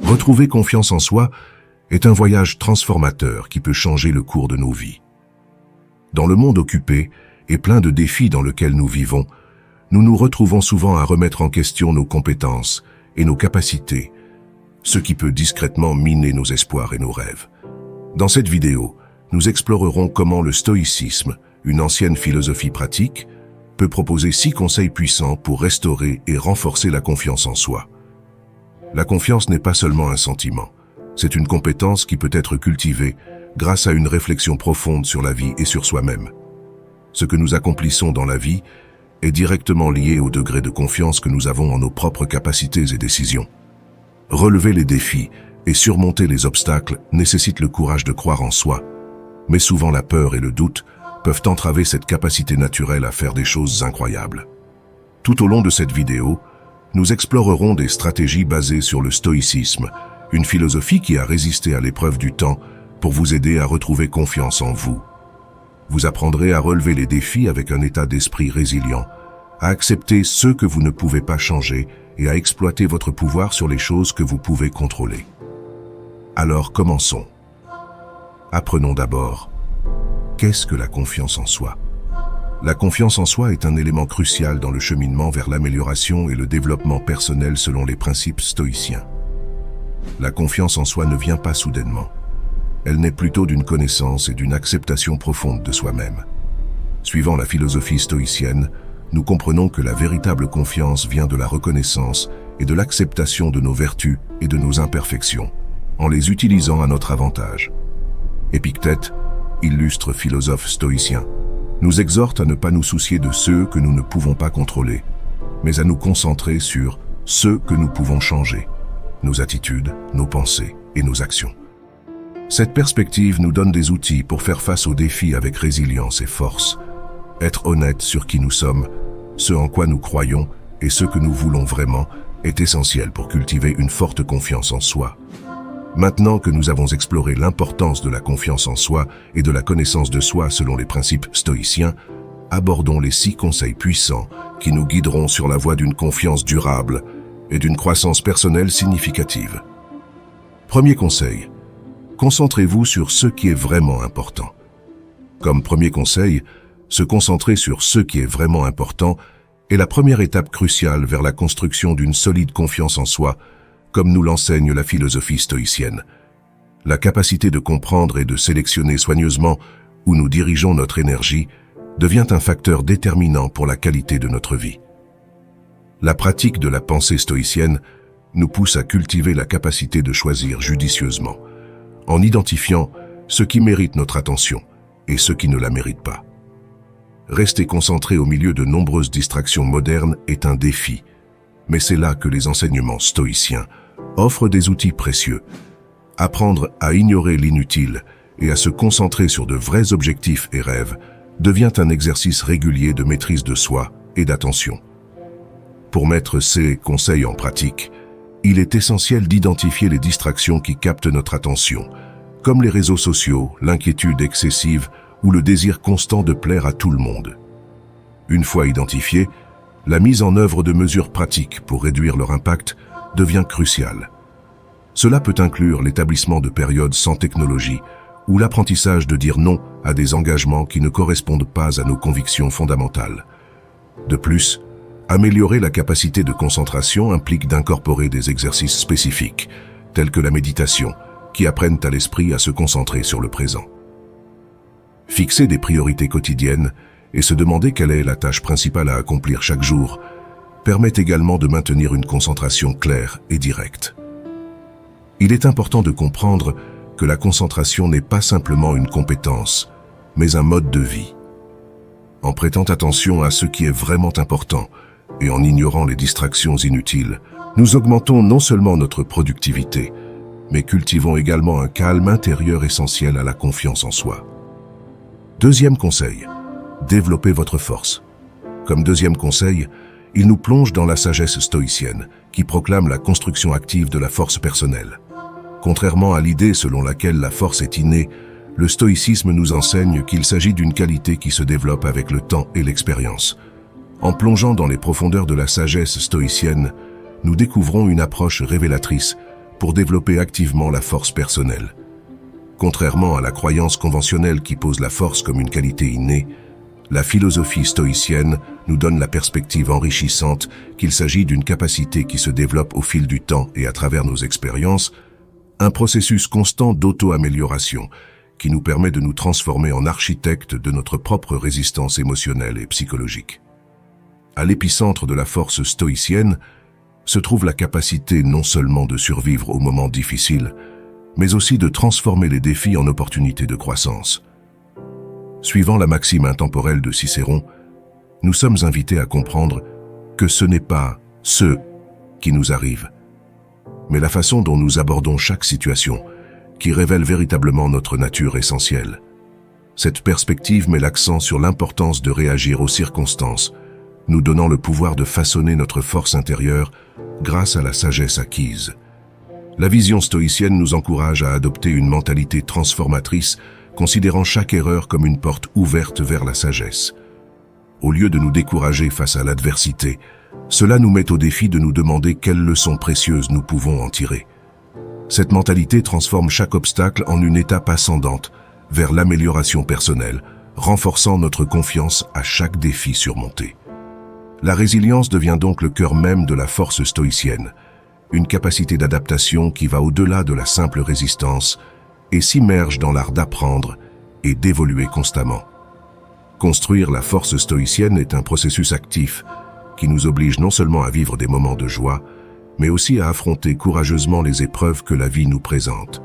Retrouver confiance en soi est un voyage transformateur qui peut changer le cours de nos vies. Dans le monde occupé et plein de défis dans lequel nous vivons, nous nous retrouvons souvent à remettre en question nos compétences et nos capacités, ce qui peut discrètement miner nos espoirs et nos rêves. Dans cette vidéo, nous explorerons comment le stoïcisme, une ancienne philosophie pratique, peut proposer 6 conseils puissants pour restaurer et renforcer la confiance en soi. La confiance n'est pas seulement un sentiment, c'est une compétence qui peut être cultivée grâce à une réflexion profonde sur la vie et sur soi-même. Ce que nous accomplissons dans la vie est directement lié au degré de confiance que nous avons en nos propres capacités et décisions. Relever les défis et surmonter les obstacles nécessite le courage de croire en soi, mais souvent la peur et le doute peuvent entraver cette capacité naturelle à faire des choses incroyables. Tout au long de cette vidéo, nous explorerons des stratégies basées sur le stoïcisme, une philosophie qui a résisté à l'épreuve du temps pour vous aider à retrouver confiance en vous. Vous apprendrez à relever les défis avec un état d'esprit résilient, à accepter ce que vous ne pouvez pas changer et à exploiter votre pouvoir sur les choses que vous pouvez contrôler. Alors commençons. Apprenons d'abord, qu'est-ce que la confiance en soi ? La confiance en soi est un élément crucial dans le cheminement vers l'amélioration et le développement personnel selon les principes stoïciens. La confiance en soi ne vient pas soudainement. Elle naît plutôt d'une connaissance et d'une acceptation profonde de soi-même. Suivant la philosophie stoïcienne, nous comprenons que la véritable confiance vient de la reconnaissance et de l'acceptation de nos vertus et de nos imperfections, en les utilisant à notre avantage. Épictète, illustre philosophe stoïcien, nous exhorte à ne pas nous soucier de ceux que nous ne pouvons pas contrôler, mais à nous concentrer sur ceux que nous pouvons changer, nos attitudes, nos pensées et nos actions. Cette perspective nous donne des outils pour faire face aux défis avec résilience et force. Être honnête sur qui nous sommes, ce en quoi nous croyons et ce que nous voulons vraiment est essentiel pour cultiver une forte confiance en soi. Maintenant que nous avons exploré l'importance de la confiance en soi et de la connaissance de soi selon les principes stoïciens, abordons les 6 conseils puissants qui nous guideront sur la voie d'une confiance durable et d'une croissance personnelle significative. Premier conseil, concentrez-vous sur ce qui est vraiment important. Comme premier conseil, se concentrer sur ce qui est vraiment important est la première étape cruciale vers la construction d'une solide confiance en soi, comme nous l'enseigne la philosophie stoïcienne. La capacité de comprendre et de sélectionner soigneusement où nous dirigeons notre énergie devient un facteur déterminant pour la qualité de notre vie. La pratique de la pensée stoïcienne nous pousse à cultiver la capacité de choisir judicieusement, en identifiant ce qui mérite notre attention et ce qui ne la mérite pas. Rester concentré au milieu de nombreuses distractions modernes est un défi, mais c'est là que les enseignements stoïciens offrent des outils précieux. Apprendre à ignorer l'inutile et à se concentrer sur de vrais objectifs et rêves devient un exercice régulier de maîtrise de soi et d'attention. Pour mettre ces conseils en pratique, il est essentiel d'identifier les distractions qui captent notre attention, comme les réseaux sociaux, l'inquiétude excessive ou le désir constant de plaire à tout le monde. Une fois identifiés, la mise en œuvre de mesures pratiques pour réduire leur impact devient cruciale. Cela peut inclure l'établissement de périodes sans technologie ou l'apprentissage de dire non à des engagements qui ne correspondent pas à nos convictions fondamentales. De plus, améliorer la capacité de concentration implique d'incorporer des exercices spécifiques, tels que la méditation, qui apprennent à l'esprit à se concentrer sur le présent. Fixer des priorités quotidiennes et se demander quelle est la tâche principale à accomplir chaque jour permet également de maintenir une concentration claire et directe. Il est important de comprendre que la concentration n'est pas simplement une compétence, mais un mode de vie. En prêtant attention à ce qui est vraiment important et en ignorant les distractions inutiles, nous augmentons non seulement notre productivité, mais cultivons également un calme intérieur essentiel à la confiance en soi. Deuxième conseil, développez votre force. Comme deuxième conseil, il nous plonge dans la sagesse stoïcienne, qui proclame la construction active de la force personnelle. Contrairement à l'idée selon laquelle la force est innée, le stoïcisme nous enseigne qu'il s'agit d'une qualité qui se développe avec le temps et l'expérience. En plongeant dans les profondeurs de la sagesse stoïcienne, nous découvrons une approche révélatrice pour développer activement la force personnelle. Contrairement à la croyance conventionnelle qui pose la force comme une qualité innée, la philosophie stoïcienne nous donne la perspective enrichissante qu'il s'agit d'une capacité qui se développe au fil du temps et à travers nos expériences, un processus constant d'auto-amélioration qui nous permet de nous transformer en architectes de notre propre résistance émotionnelle et psychologique. À l'épicentre de la force stoïcienne se trouve la capacité non seulement de survivre aux moments difficiles, mais aussi de transformer les défis en opportunités de croissance. Suivant la maxime intemporelle de Cicéron, nous sommes invités à comprendre que ce n'est pas ce qui nous arrive, mais la façon dont nous abordons chaque situation qui révèle véritablement notre nature essentielle. Cette perspective met l'accent sur l'importance de réagir aux circonstances, nous donnant le pouvoir de façonner notre force intérieure grâce à la sagesse acquise. La vision stoïcienne nous encourage à adopter une mentalité transformatrice, considérant chaque erreur comme une porte ouverte vers la sagesse. Au lieu de nous décourager face à l'adversité, cela nous met au défi de nous demander quelles leçons précieuses nous pouvons en tirer. Cette mentalité transforme chaque obstacle en une étape ascendante vers l'amélioration personnelle, renforçant notre confiance à chaque défi surmonté. La résilience devient donc le cœur même de la force stoïcienne, une capacité d'adaptation qui va au-delà de la simple résistance et s'immerge dans l'art d'apprendre et d'évoluer constamment. Construire la force stoïcienne est un processus actif qui nous oblige non seulement à vivre des moments de joie, mais aussi à affronter courageusement les épreuves que la vie nous présente.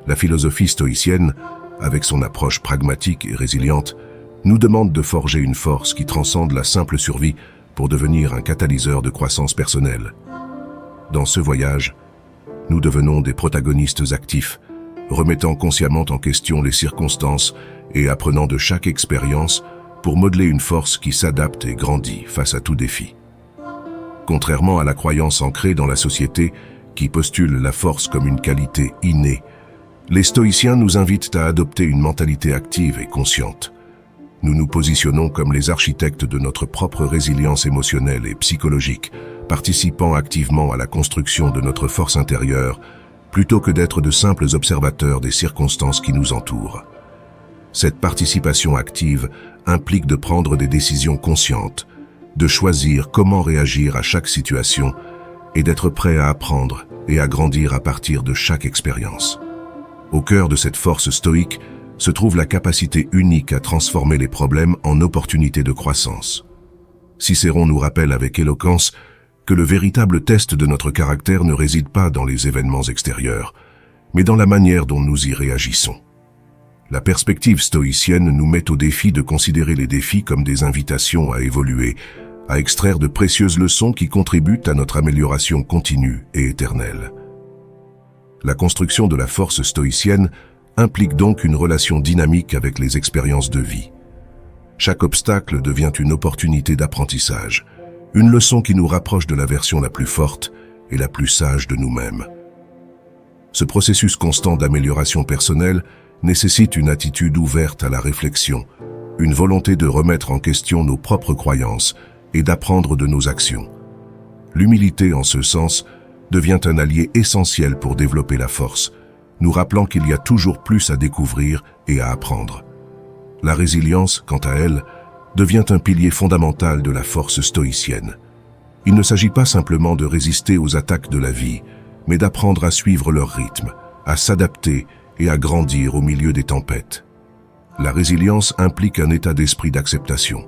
La philosophie stoïcienne, avec son approche pragmatique et résiliente, nous demande de forger une force qui transcende la simple survie pour devenir un catalyseur de croissance personnelle. Dans ce voyage, nous devenons des protagonistes actifs, remettant consciemment en question les circonstances et apprenant de chaque expérience pour modeler une force qui s'adapte et grandit face à tout défi. Contrairement à la croyance ancrée dans la société qui postule la force comme une qualité innée, les stoïciens nous invitent à adopter une mentalité active et consciente. Nous nous positionnons comme les architectes de notre propre résilience émotionnelle et psychologique, participant activement à la construction de notre force intérieure, plutôt que d'être de simples observateurs des circonstances qui nous entourent. Cette participation active implique de prendre des décisions conscientes, de choisir comment réagir à chaque situation et d'être prêt à apprendre et à grandir à partir de chaque expérience. Au cœur de cette force stoïque se trouve la capacité unique à transformer les problèmes en opportunités de croissance. Cicéron nous rappelle avec éloquence que le véritable test de notre caractère ne réside pas dans les événements extérieurs, mais dans la manière dont nous y réagissons. La perspective stoïcienne nous met au défi de considérer les défis comme des invitations à évoluer, à extraire de précieuses leçons qui contribuent à notre amélioration continue et éternelle. La construction de la force stoïcienne implique donc une relation dynamique avec les expériences de vie. Chaque obstacle devient une opportunité d'apprentissage, une leçon qui nous rapproche de la version la plus forte et la plus sage de nous-mêmes. Ce processus constant d'amélioration personnelle nécessite une attitude ouverte à la réflexion, une volonté de remettre en question nos propres croyances et d'apprendre de nos actions. L'humilité, en ce sens, devient un allié essentiel pour développer la force, nous rappelant qu'il y a toujours plus à découvrir et à apprendre. La résilience, quant à elle, devient un pilier fondamental de la force stoïcienne. Il ne s'agit pas simplement de résister aux attaques de la vie, mais d'apprendre à suivre leur rythme, à s'adapter et à grandir au milieu des tempêtes. La résilience implique un état d'esprit d'acceptation,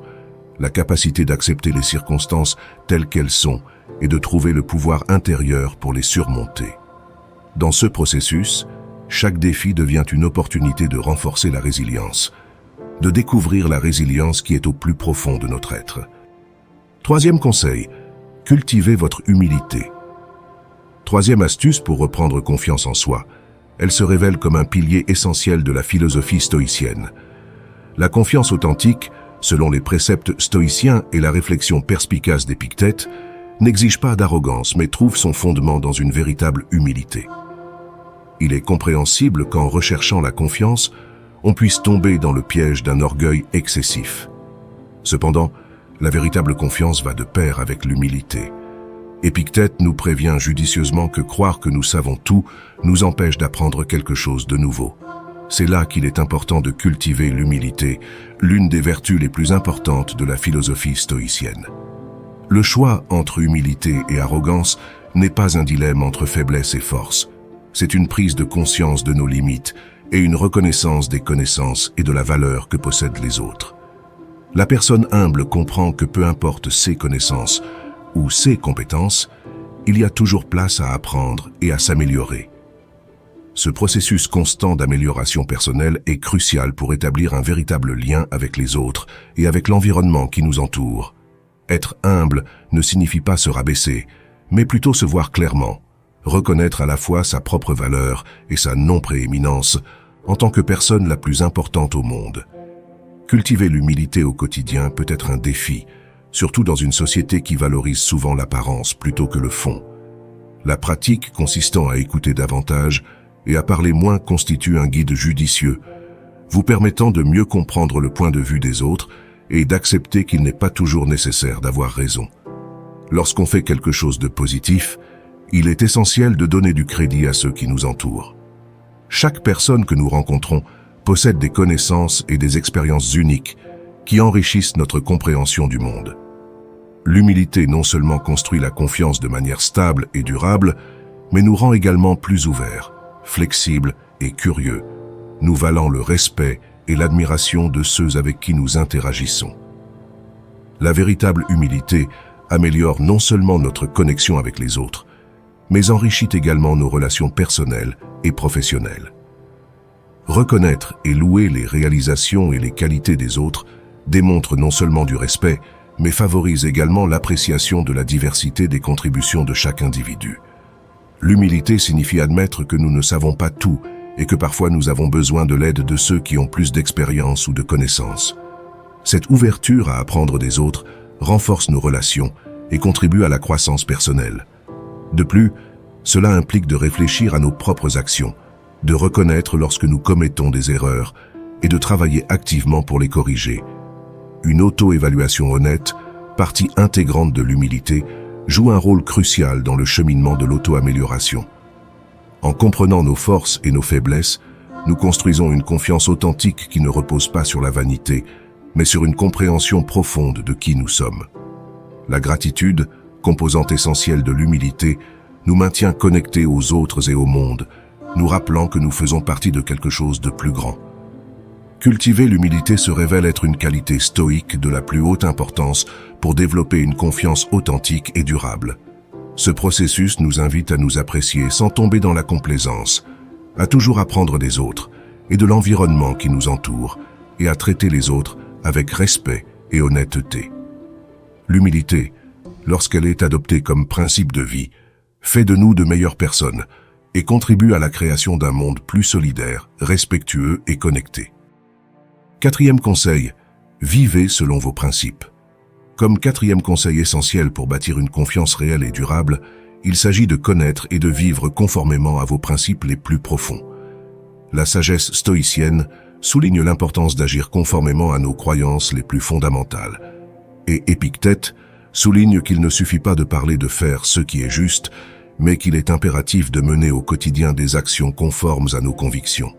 la capacité d'accepter les circonstances telles qu'elles sont et de trouver le pouvoir intérieur pour les surmonter. Dans ce processus, chaque défi devient une opportunité de renforcer la résilience, de découvrir la résilience qui est au plus profond de notre être. Troisième conseil, cultivez votre humilité. Troisième astuce pour reprendre confiance en soi, elle se révèle comme un pilier essentiel de la philosophie stoïcienne. La confiance authentique, selon les préceptes stoïciens et la réflexion perspicace d'Épictète, n'exige pas d'arrogance mais trouve son fondement dans une véritable humilité. Il est compréhensible qu'en recherchant la confiance, on puisse tomber dans le piège d'un orgueil excessif. Cependant, la véritable confiance va de pair avec l'humilité. Épictète nous prévient judicieusement que croire que nous savons tout nous empêche d'apprendre quelque chose de nouveau. C'est là qu'il est important de cultiver l'humilité, l'une des vertus les plus importantes de la philosophie stoïcienne. Le choix entre humilité et arrogance n'est pas un dilemme entre faiblesse et force. C'est une prise de conscience de nos limites et une reconnaissance des connaissances et de la valeur que possèdent les autres. La personne humble comprend que peu importe ses connaissances ou ses compétences, il y a toujours place à apprendre et à s'améliorer. Ce processus constant d'amélioration personnelle est crucial pour établir un véritable lien avec les autres et avec l'environnement qui nous entoure. Être humble ne signifie pas se rabaisser, mais plutôt se voir clairement, reconnaître à la fois sa propre valeur et sa non-prééminence en tant que personne la plus importante au monde. Cultiver l'humilité au quotidien peut être un défi, surtout dans une société qui valorise souvent l'apparence plutôt que le fond. La pratique consistant à écouter davantage et à parler moins constitue un guide judicieux, vous permettant de mieux comprendre le point de vue des autres et d'accepter qu'il n'est pas toujours nécessaire d'avoir raison. Lorsqu'on fait quelque chose de positif, il est essentiel de donner du crédit à ceux qui nous entourent. Chaque personne que nous rencontrons possède des connaissances et des expériences uniques qui enrichissent notre compréhension du monde. L'humilité non seulement construit la confiance de manière stable et durable, mais nous rend également plus ouverts, flexibles et curieux, nous valant le respect et l'admiration de ceux avec qui nous interagissons. La véritable humilité améliore non seulement notre connexion avec les autres, mais enrichit également nos relations personnelles et professionnelles. Reconnaître et louer les réalisations et les qualités des autres démontre non seulement du respect, mais favorise également l'appréciation de la diversité des contributions de chaque individu. L'humilité signifie admettre que nous ne savons pas tout et que parfois nous avons besoin de l'aide de ceux qui ont plus d'expérience ou de connaissances. Cette ouverture à apprendre des autres renforce nos relations et contribue à la croissance personnelle. De plus, cela implique de réfléchir à nos propres actions, de reconnaître lorsque nous commettons des erreurs et de travailler activement pour les corriger. Une auto-évaluation honnête, partie intégrante de l'humilité, joue un rôle crucial dans le cheminement de l'auto-amélioration. En comprenant nos forces et nos faiblesses, nous construisons une confiance authentique qui ne repose pas sur la vanité, mais sur une compréhension profonde de qui nous sommes. La gratitude, composante essentielle de l'humilité, nous maintient connectés aux autres et au monde, nous rappelant que nous faisons partie de quelque chose de plus grand. Cultiver l'humilité se révèle être une qualité stoïque de la plus haute importance pour développer une confiance authentique et durable. Ce processus nous invite à nous apprécier sans tomber dans la complaisance, à toujours apprendre des autres et de l'environnement qui nous entoure, et à traiter les autres avec respect et honnêteté. L'humilité, lorsqu'elle est adoptée comme principe de vie, fait de nous de meilleures personnes et contribue à la création d'un monde plus solidaire, respectueux et connecté. Quatrième conseil, vivez selon vos principes. Comme quatrième conseil essentiel pour bâtir une confiance réelle et durable, il s'agit de connaître et de vivre conformément à vos principes les plus profonds. La sagesse stoïcienne souligne l'importance d'agir conformément à nos croyances les plus fondamentales. Et Épictète souligne qu'il ne suffit pas de parler de faire ce qui est juste, mais qu'il est impératif de mener au quotidien des actions conformes à nos convictions.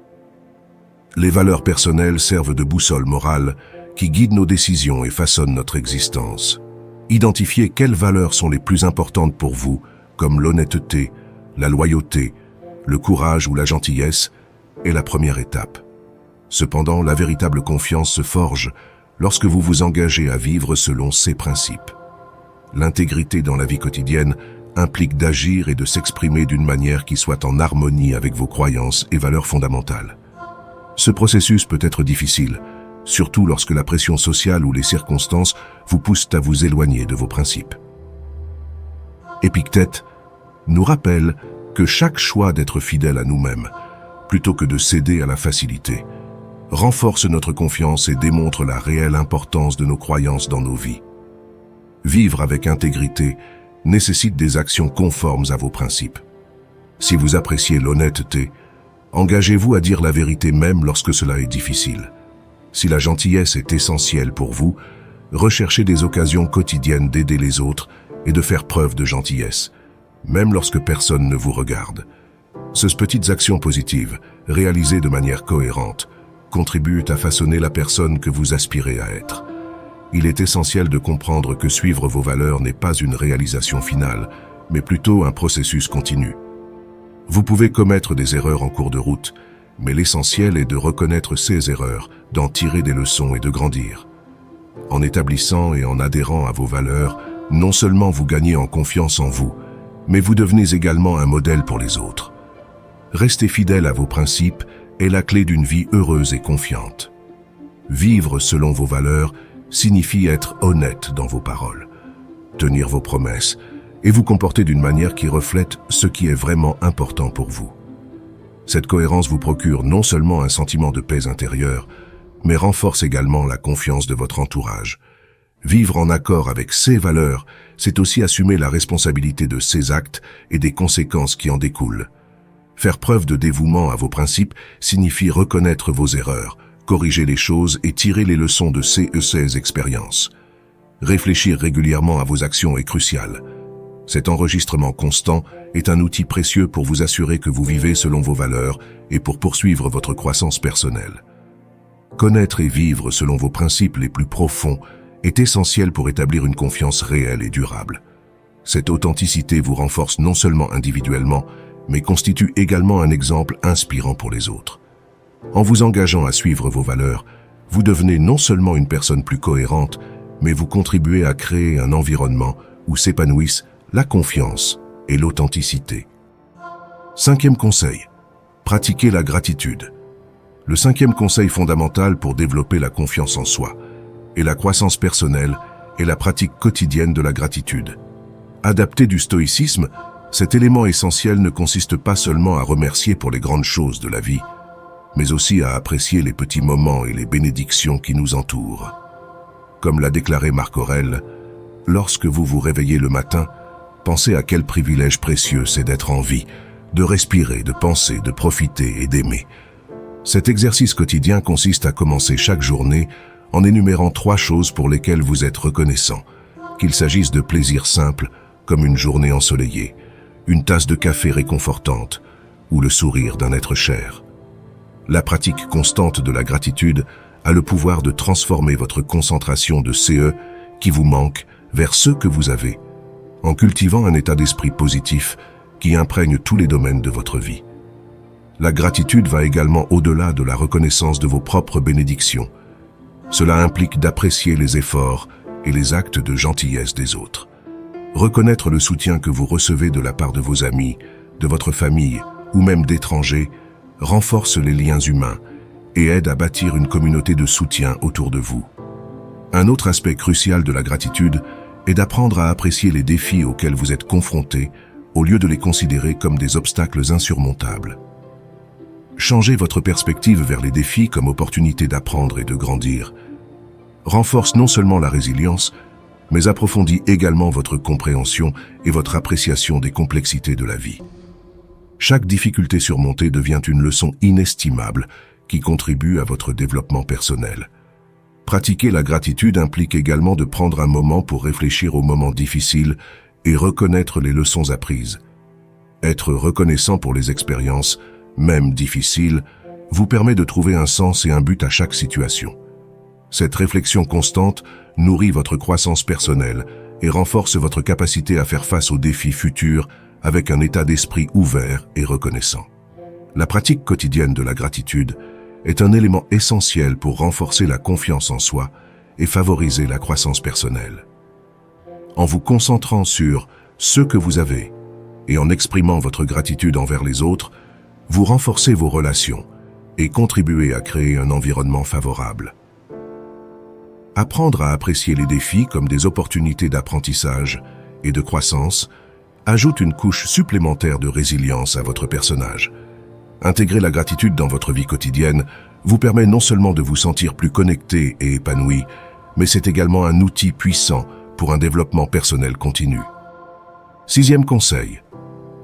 Les valeurs personnelles servent de boussole morale qui guident nos décisions et façonnent notre existence. Identifier quelles valeurs sont les plus importantes pour vous, comme l'honnêteté, la loyauté, le courage ou la gentillesse, est la première étape. Cependant, la véritable confiance se forge lorsque vous vous engagez à vivre selon ces principes. L'intégrité dans la vie quotidienne implique d'agir et de s'exprimer d'une manière qui soit en harmonie avec vos croyances et valeurs fondamentales. Ce processus peut être difficile, surtout lorsque la pression sociale ou les circonstances vous poussent à vous éloigner de vos principes. Épictète nous rappelle que chaque choix d'être fidèle à nous-mêmes, plutôt que de céder à la facilité, renforce notre confiance et démontre la réelle importance de nos croyances dans nos vies. Vivre avec intégrité nécessite des actions conformes à vos principes. Si vous appréciez l'honnêteté, engagez-vous à dire la vérité même lorsque cela est difficile. Si la gentillesse est essentielle pour vous, recherchez des occasions quotidiennes d'aider les autres et de faire preuve de gentillesse, même lorsque personne ne vous regarde. Ces petites actions positives, réalisées de manière cohérente, contribuent à façonner la personne que vous aspirez à être. Il est essentiel de comprendre que suivre vos valeurs n'est pas une réalisation finale, mais plutôt un processus continu. Vous pouvez commettre des erreurs en cours de route, mais l'essentiel est de reconnaître ces erreurs, d'en tirer des leçons et de grandir. En établissant et en adhérant à vos valeurs, non seulement vous gagnez en confiance en vous, mais vous devenez également un modèle pour les autres. Rester fidèle à vos principes est la clé d'une vie heureuse et confiante. Vivre selon vos valeurs signifie être honnête dans vos paroles, tenir vos promesses et vous comporter d'une manière qui reflète ce qui est vraiment important pour vous. Cette cohérence vous procure non seulement un sentiment de paix intérieure, mais renforce également la confiance de votre entourage. Vivre en accord avec ces valeurs, c'est aussi assumer la responsabilité de ces actes et des conséquences qui en découlent. Faire preuve de dévouement à vos principes signifie reconnaître vos erreurs, corriger les choses et tirer les leçons de ces expériences. Réfléchir régulièrement à vos actions est crucial. Cet enregistrement constant est un outil précieux pour vous assurer que vous vivez selon vos valeurs et pour poursuivre votre croissance personnelle. Connaître et vivre selon vos principes les plus profonds est essentiel pour établir une confiance réelle et durable. Cette authenticité vous renforce non seulement individuellement, mais constitue également un exemple inspirant pour les autres. En vous engageant à suivre vos valeurs, vous devenez non seulement une personne plus cohérente, mais vous contribuez à créer un environnement où s'épanouissent la confiance et l'authenticité. 5e conseil, pratiquer la gratitude. Le 5e conseil fondamental pour développer la confiance en soi et la croissance personnelle est la pratique quotidienne de la gratitude. Adapté du stoïcisme, cet élément essentiel ne consiste pas seulement à remercier pour les grandes choses de la vie, mais aussi à apprécier les petits moments et les bénédictions qui nous entourent. Comme l'a déclaré Marc Aurèle, lorsque vous vous réveillez le matin, pensez à quel privilège précieux c'est d'être en vie, de respirer, de penser, de profiter et d'aimer. Cet exercice quotidien consiste à commencer chaque journée en énumérant 3 choses pour lesquelles vous êtes reconnaissant, qu'il s'agisse de plaisirs simples, comme une journée ensoleillée, une tasse de café réconfortante ou le sourire d'un être cher. La pratique constante de la gratitude a le pouvoir de transformer votre concentration de ce qui vous manque vers ce que vous avez, en cultivant un état d'esprit positif qui imprègne tous les domaines de votre vie. La gratitude va également au-delà de la reconnaissance de vos propres bénédictions. Cela implique d'apprécier les efforts et les actes de gentillesse des autres. Reconnaître le soutien que vous recevez de la part de vos amis, de votre famille ou même d'étrangers renforce les liens humains et aide à bâtir une communauté de soutien autour de vous. Un autre aspect crucial de la gratitude est d'apprendre à apprécier les défis auxquels vous êtes confrontés au lieu de les considérer comme des obstacles insurmontables. Changer votre perspective vers les défis comme opportunité d'apprendre et de grandir renforce non seulement la résilience, mais approfondit également votre compréhension et votre appréciation des complexités de la vie. Chaque difficulté surmontée devient une leçon inestimable qui contribue à votre développement personnel. Pratiquer la gratitude implique également de prendre un moment pour réfléchir aux moments difficiles et reconnaître les leçons apprises. Être reconnaissant pour les expériences, même difficiles, vous permet de trouver un sens et un but à chaque situation. Cette réflexion constante nourrit votre croissance personnelle et renforce votre capacité à faire face aux défis futurs avec un état d'esprit ouvert et reconnaissant. La pratique quotidienne de la gratitude est un élément essentiel pour renforcer la confiance en soi et favoriser la croissance personnelle. En vous concentrant sur ce que vous avez et en exprimant votre gratitude envers les autres, vous renforcez vos relations et contribuez à créer un environnement favorable. Apprendre à apprécier les défis comme des opportunités d'apprentissage et de croissance ajoute une couche supplémentaire de résilience à votre personnage. Intégrer la gratitude dans votre vie quotidienne vous permet non seulement de vous sentir plus connecté et épanoui, mais c'est également un outil puissant pour un développement personnel continu. 6e conseil,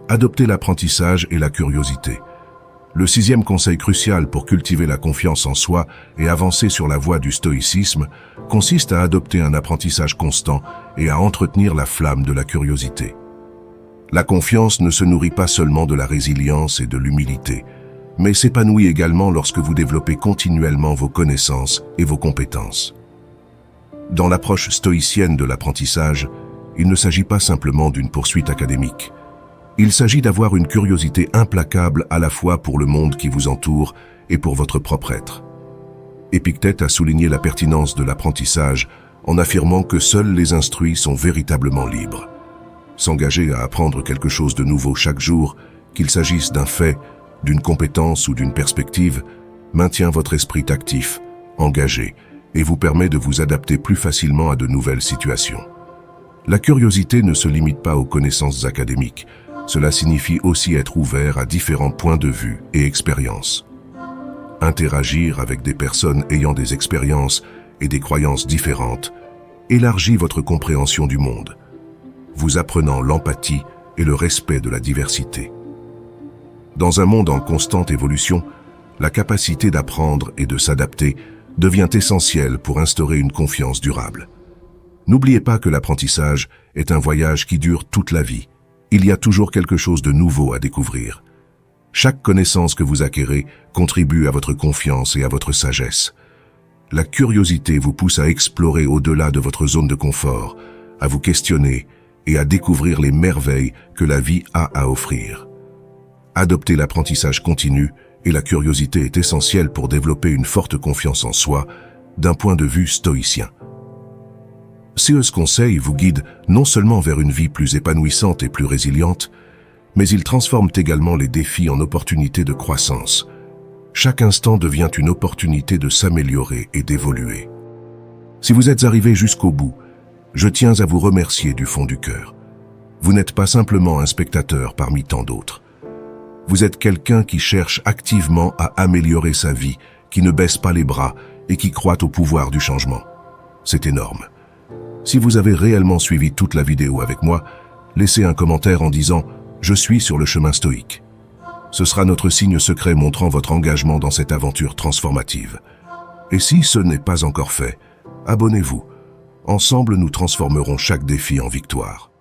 adopter l'apprentissage et la curiosité. Le sixième conseil crucial pour cultiver la confiance en soi et avancer sur la voie du stoïcisme consiste à adopter un apprentissage constant et à entretenir la flamme de la curiosité. La confiance ne se nourrit pas seulement de la résilience et de l'humilité, mais s'épanouit également lorsque vous développez continuellement vos connaissances et vos compétences. Dans l'approche stoïcienne de l'apprentissage, il ne s'agit pas simplement d'une poursuite académique. Il s'agit d'avoir une curiosité implacable à la fois pour le monde qui vous entoure et pour votre propre être. Épictète a souligné la pertinence de l'apprentissage en affirmant que seuls les instruits sont véritablement libres. S'engager à apprendre quelque chose de nouveau chaque jour, qu'il s'agisse d'un fait, d'une compétence ou d'une perspective, maintient votre esprit actif, engagé, et vous permet de vous adapter plus facilement à de nouvelles situations. La curiosité ne se limite pas aux connaissances académiques. Cela signifie aussi être ouvert à différents points de vue et expériences. Interagir avec des personnes ayant des expériences et des croyances différentes élargit votre compréhension du monde, vous apprenant l'empathie et le respect de la diversité. Dans un monde en constante évolution, la capacité d'apprendre et de s'adapter devient essentielle pour instaurer une confiance durable. N'oubliez pas que l'apprentissage est un voyage qui dure toute la vie. Il y a toujours quelque chose de nouveau à découvrir. Chaque connaissance que vous acquérez contribue à votre confiance et à votre sagesse. La curiosité vous pousse à explorer au-delà de votre zone de confort, à vous questionner et à découvrir les merveilles que la vie a à offrir. Adopter l'apprentissage continu et la curiosité est essentielle pour développer une forte confiance en soi d'un point de vue stoïcien. Ces conseils vous guident non seulement vers une vie plus épanouissante et plus résiliente, mais ils transforment également les défis en opportunités de croissance. Chaque instant devient une opportunité de s'améliorer et d'évoluer. Si vous êtes arrivé jusqu'au bout, je tiens à vous remercier du fond du cœur. Vous n'êtes pas simplement un spectateur parmi tant d'autres. Vous êtes quelqu'un qui cherche activement à améliorer sa vie, qui ne baisse pas les bras et qui croit au pouvoir du changement. C'est énorme. Si vous avez réellement suivi toute la vidéo avec moi, laissez un commentaire en disant « Je suis sur le chemin stoïque ». Ce sera notre signe secret montrant votre engagement dans cette aventure transformative. Et si ce n'est pas encore fait, abonnez-vous. Ensemble, nous transformerons chaque défi en victoire.